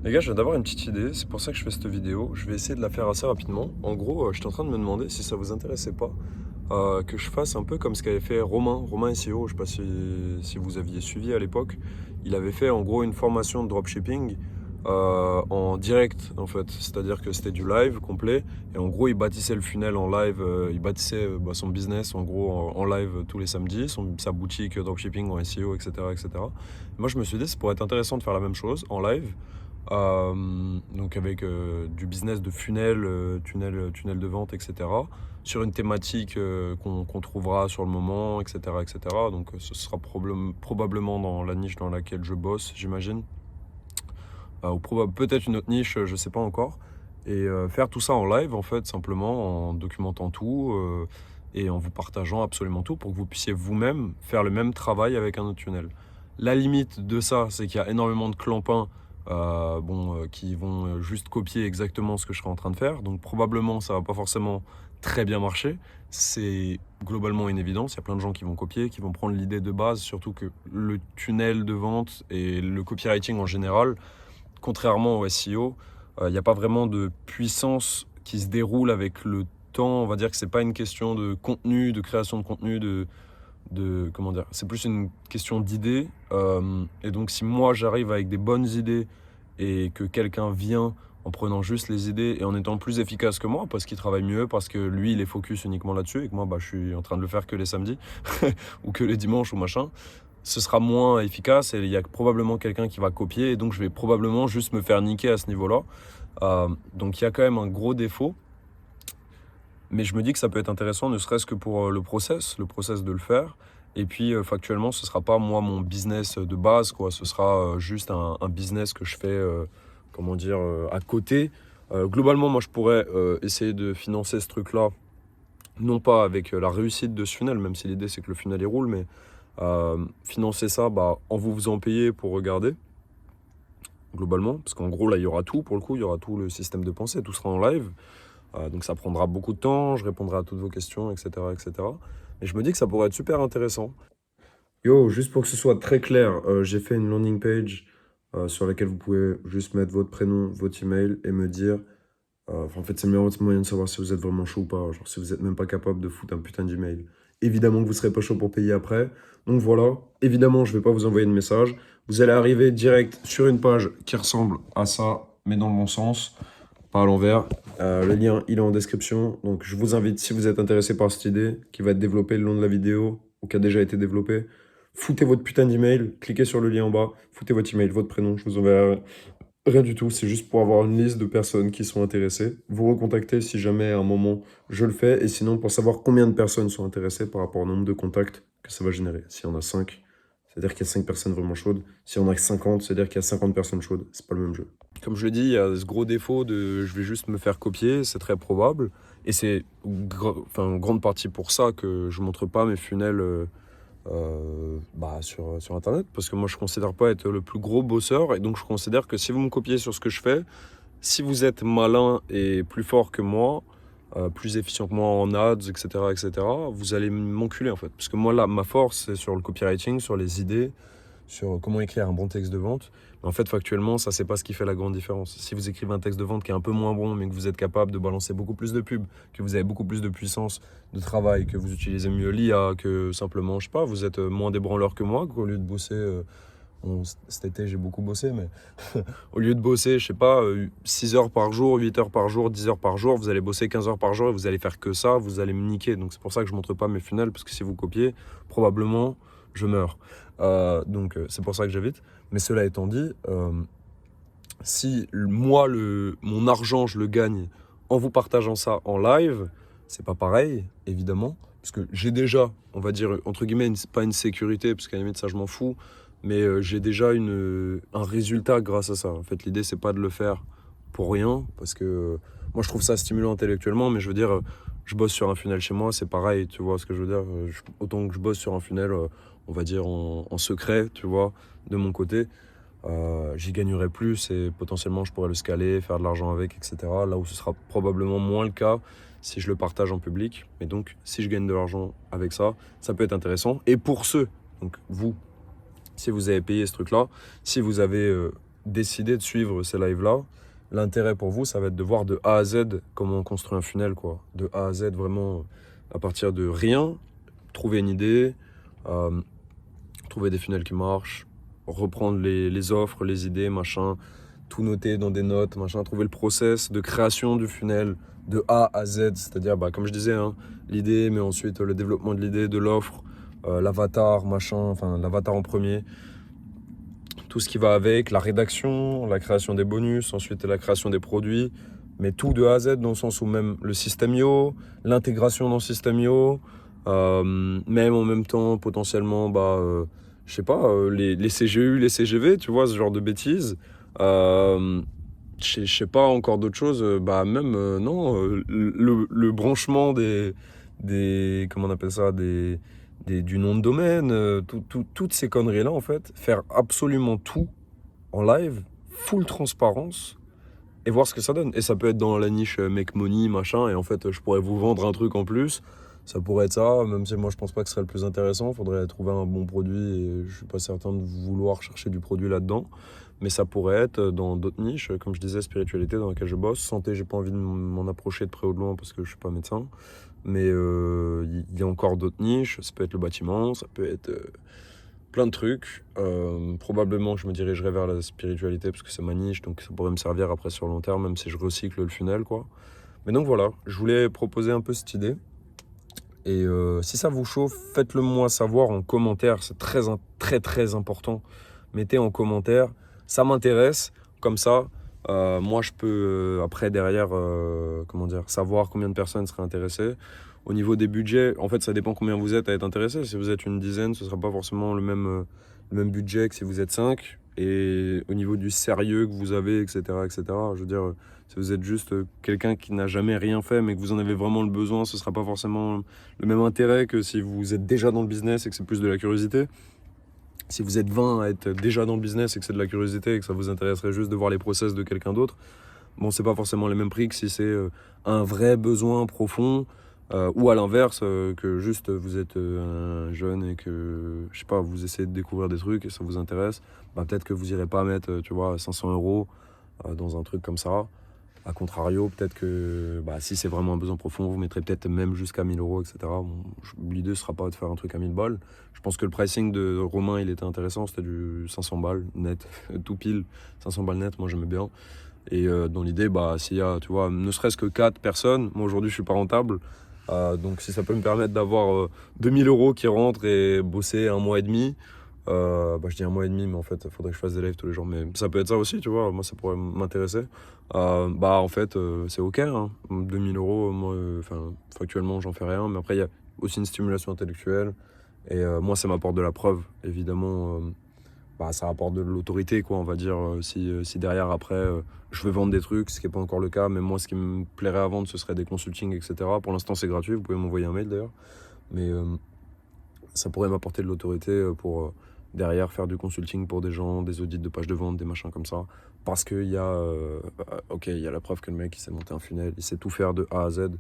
Les gars, je viens d'avoir une petite idée, c'est pour ça que je fais cette vidéo. Je vais essayer de la faire assez rapidement. En gros, j'étais en train de me demander si ça vous intéressait pas que je fasse un peu comme ce qu'avait fait Romain SEO. Je sais pas si vous aviez suivi à l'époque. Il avait fait en gros une formation de dropshipping en direct en fait. C'est-à-dire que c'était du live complet. Et en gros, il bâtissait le funnel en live. Il bâtissait son business en gros en live tous les samedis, sa boutique dropshipping en SEO, etc., etc. Moi, je me suis dit, ça pourrait être intéressant de faire la même chose en live. Donc avec du business de funnel, tunnel de vente, etc. Sur une thématique qu'on trouvera sur le moment, etc. etc. Donc ce sera probablement dans la niche dans laquelle je bosse, j'imagine. Ou peut-être une autre niche, je ne sais pas encore. Et faire tout ça en live, en fait, simplement en documentant tout et en vous partageant absolument tout pour que vous puissiez vous-même faire le même travail avec un autre tunnel. La limite de ça, c'est qu'il y a énormément de clampins qui vont juste copier exactement ce que je serai en train de faire. Donc probablement, ça va pas forcément très bien marcher. C'est globalement une évidence. Il y a plein de gens qui vont copier, qui vont prendre l'idée de base, surtout que le tunnel de vente et le copywriting en général, contrairement au SEO, il n'y a pas vraiment de puissance qui se déroule avec le temps. On va dire que c'est pas une question de contenu, de création de contenu, comment dire, c'est plus une question d'idées. Et donc si moi j'arrive avec des bonnes idées et que quelqu'un vient en prenant juste les idées et en étant plus efficace que moi parce qu'il travaille mieux, parce que lui il est focus uniquement là-dessus et que moi je suis en train de le faire que les samedis ou que les dimanches ou machin, ce sera moins efficace et il y a probablement quelqu'un qui va copier et donc je vais probablement juste me faire niquer à ce niveau-là. Donc il y a quand même un gros défaut, mais je me dis que ça peut être intéressant ne serait-ce que pour le process de le faire. Et puis factuellement, ce sera pas moi mon business de base, quoi. Ce sera juste un business que je fais, à côté. Globalement, moi je pourrais essayer de financer ce truc-là, non pas avec la réussite de ce funnel, même si l'idée c'est que le funnel il roule, mais financer ça en vous faisant payer pour regarder, globalement. Parce qu'en gros, là, il y aura tout, pour le coup, il y aura tout le système de pensée, tout sera en live. Donc ça prendra beaucoup de temps, je répondrai à toutes vos questions, etc., etc. Et je me dis que ça pourrait être super intéressant. Yo, juste pour que ce soit très clair, j'ai fait une landing page sur laquelle vous pouvez juste mettre votre prénom, votre email et me dire. En fait, c'est le meilleur moyen de savoir si vous êtes vraiment chaud ou pas. Genre, si vous êtes même pas capable de foutre un putain d'email. Évidemment que vous serez pas chaud pour payer après. Donc voilà, évidemment, je vais pas vous envoyer de message. Vous allez arriver direct sur une page qui ressemble à ça, mais dans le bon sens, pas à l'envers. Le lien, il est en description. Donc je vous invite, si vous êtes intéressé par cette idée, qui va être développée le long de la vidéo, ou qui a déjà été développée, foutez votre putain d'email, cliquez sur le lien en bas, foutez votre email, votre prénom, je vous enverrai rien du tout, c'est juste pour avoir une liste de personnes qui sont intéressées. Vous recontactez si jamais à un moment je le fais, et sinon pour savoir combien de personnes sont intéressées par rapport au nombre de contacts que ça va générer. S'il y en a 5, c'est-à-dire qu'il y a 5 personnes vraiment chaudes. S'il y en a 50, c'est-à-dire qu'il y a 50 personnes chaudes. C'est pas le même jeu. Comme je l'ai dit, il y a ce gros défaut de je vais juste me faire copier, c'est très probable. Et c'est en grande partie pour ça que je montre pas mes funnels sur Internet, parce que moi je considère pas être le plus gros bosseur, et donc je considère que si vous me copiez sur ce que je fais, si vous êtes malin et plus fort que moi, plus efficient que moi en ads, etc., etc., vous allez m'enculer en fait. Parce que moi là, ma force c'est sur le copywriting, sur les idées, sur comment écrire un bon texte de vente. Mais en fait, factuellement, ça, c'est pas ce qui fait la grande différence. Si vous écrivez un texte de vente qui est un peu moins bon, mais que vous êtes capable de balancer beaucoup plus de pubs, que vous avez beaucoup plus de puissance de travail, que vous utilisez mieux l'IA, que simplement, je sais pas, vous êtes moins débranleur que moi, qu'au lieu de bosser... cet été, j'ai beaucoup bossé, mais au lieu de bosser, je sais pas, 6 heures par jour, 8 heures par jour, 10 heures par jour, vous allez bosser 15 heures par jour et vous allez faire que ça, vous allez me niquer. Donc c'est pour ça que je montre pas mes funnels, parce que si vous copiez, probablement, je meurs. C'est pour ça que j'évite. Mais cela étant dit, si moi, mon argent, je le gagne en vous partageant ça en live, c'est pas pareil, évidemment. Parce que j'ai déjà, on va dire, entre guillemets, pas une sécurité, parce qu'à la limite, ça, je m'en fous. Mais j'ai déjà un résultat grâce à ça. En fait, l'idée, c'est pas de le faire pour rien, parce que moi, je trouve ça stimulant intellectuellement, mais je veux dire, je bosse sur un funnel chez moi, c'est pareil, tu vois ce que je veux dire. Autant que je bosse sur un funnel, on va dire, en secret, tu vois, de mon côté, j'y gagnerai plus et potentiellement, je pourrais le scaler, faire de l'argent avec, etc. Là où ce sera probablement moins le cas si je le partage en public. Mais donc, si je gagne de l'argent avec ça, ça peut être intéressant. Et pour ceux, donc vous, si vous avez payé ce truc-là, si vous avez décidez de suivre ces lives-là, l'intérêt pour vous, ça va être de voir de A à Z comment on construit un funnel, quoi. De A à Z, vraiment, à partir de rien, trouver une idée, trouver des funnels qui marchent, reprendre les offres, les idées, machin, tout noter dans des notes, machin, trouver le process de création du funnel de A à Z, c'est-à-dire, comme je disais, hein, l'idée, mais ensuite le développement de l'idée, de l'offre, l'avatar, machin, enfin l'avatar en premier, tout ce qui va avec, la rédaction, la création des bonus, ensuite la création des produits, mais tout de A à Z dans le sens où même le système Yo, l'intégration dans le système Yo, même en même temps potentiellement, je sais pas, les CGU, les CGV, tu vois, ce genre de bêtises. Je sais pas encore d'autres choses, même non, le branchement comment on appelle ça, du nom de domaine, toutes ces conneries-là en fait, faire absolument tout en live, full transparence, et voir ce que ça donne. Et ça peut être dans la niche make money, machin, et en fait je pourrais vous vendre un truc en plus, ça pourrait être ça, même si moi je pense pas que ce serait le plus intéressant, faudrait trouver un bon produit, et je suis pas certain de vouloir chercher du produit là-dedans. Mais ça pourrait être dans d'autres niches, comme je disais, spiritualité dans laquelle je bosse. Santé, j'ai pas envie de m'en approcher de près ou de loin parce que je suis pas médecin. Mais il y a encore d'autres niches. Ça peut être le bâtiment, ça peut être plein de trucs. Probablement que je me dirigerai vers la spiritualité parce que c'est ma niche, donc ça pourrait me servir après sur le long terme, même si je recycle le funnel, quoi. Mais donc voilà, je voulais proposer un peu cette idée. Et si ça vous chauffe, faites-le moi savoir en commentaire. C'est très, très, très important. Mettez en commentaire. Ça m'intéresse, comme ça, moi je peux après derrière, savoir combien de personnes seraient intéressées. Au niveau des budgets, en fait ça dépend combien vous êtes à être intéressé. Si vous êtes une dizaine, ce ne sera pas forcément le même budget que si vous êtes 5. Et au niveau du sérieux que vous avez, etc., je veux dire, si vous êtes juste quelqu'un qui n'a jamais rien fait mais que vous en avez vraiment le besoin, ce ne sera pas forcément le même intérêt que si vous êtes déjà dans le business et que c'est plus de la curiosité. Si vous êtes 20 à être déjà dans le business et que c'est de la curiosité et que ça vous intéresserait juste de voir les process de quelqu'un d'autre, bon, c'est pas forcément les mêmes prix que si c'est un vrai besoin profond ou à l'inverse, que juste vous êtes un jeune et que, je sais pas, vous essayez de découvrir des trucs et ça vous intéresse, peut-être que vous irez pas mettre, 500 € dans un truc comme ça. A contrario, peut-être que si c'est vraiment un besoin profond, vous mettrez peut-être même jusqu'à 1000 €, etc. Bon, l'idée ne sera pas de faire un truc à 1000 balles. Je pense que le pricing de Romain, il était intéressant. C'était du 500 balles net, tout pile. 500 balles net, moi j'aimais bien. Et dans l'idée, s'il y a, tu vois, ne serait-ce que 4 personnes, moi aujourd'hui je suis pas rentable. Donc si ça peut me permettre d'avoir 2000 € qui rentrent et bosser un mois et demi, je dis un mois et demi, mais en fait, il faudrait que je fasse des lives tous les jours. Mais ça peut être ça aussi, tu vois. Moi, ça pourrait m'intéresser. En fait, c'est OK. Hein. 2000 €, moi, factuellement, j'en fais rien. Mais après, il y a aussi une stimulation intellectuelle. Et moi, ça m'apporte de la preuve. Évidemment, ça rapporte de l'autorité, quoi, on va dire. Si derrière, après, je veux vendre des trucs, ce qui n'est pas encore le cas. Mais moi, ce qui me plairait à vendre, ce serait des consultings, etc. Pour l'instant, c'est gratuit. Vous pouvez m'envoyer un mail, d'ailleurs. Mais ça pourrait m'apporter de l'autorité pour... derrière faire du consulting pour des gens, des audits de pages de vente, des machins comme ça. Parce qu'il y a, il y a la preuve que le mec il s'est monté un funnel, il sait tout faire de A à Z.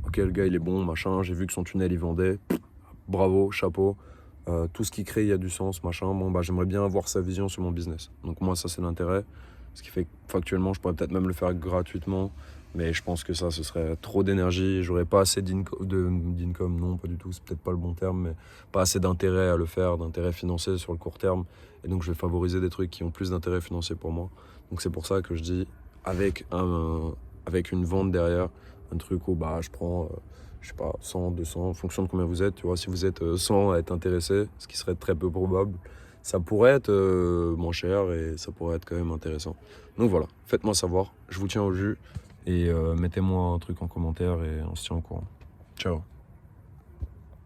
Ok, le gars il est bon, machin, j'ai vu que son tunnel il vendait. Bravo, chapeau. Tout ce qu'il crée, il y a du sens, machin. Bon, j'aimerais bien avoir sa vision sur mon business. Donc moi, ça c'est l'intérêt. Ce qui fait que factuellement, je pourrais peut-être même le faire gratuitement. Mais je pense que ça, ce serait trop d'énergie. J'aurais pas assez d'income, non, pas du tout. C'est peut-être pas le bon terme, mais pas assez d'intérêt à le faire, d'intérêt financier sur le court terme. Et donc, je vais favoriser des trucs qui ont plus d'intérêt financier pour moi. Donc, c'est pour ça que je dis, avec une vente derrière, un truc où je prends, je sais pas, 100, 200, en fonction de combien vous êtes. Tu vois, si vous êtes 100 à être intéressé, ce qui serait très peu probable, ça pourrait être moins cher et ça pourrait être quand même intéressant. Donc voilà, faites-moi savoir, je vous tiens au jus. Et mettez-moi un truc en commentaire et on se tient au courant. Ciao.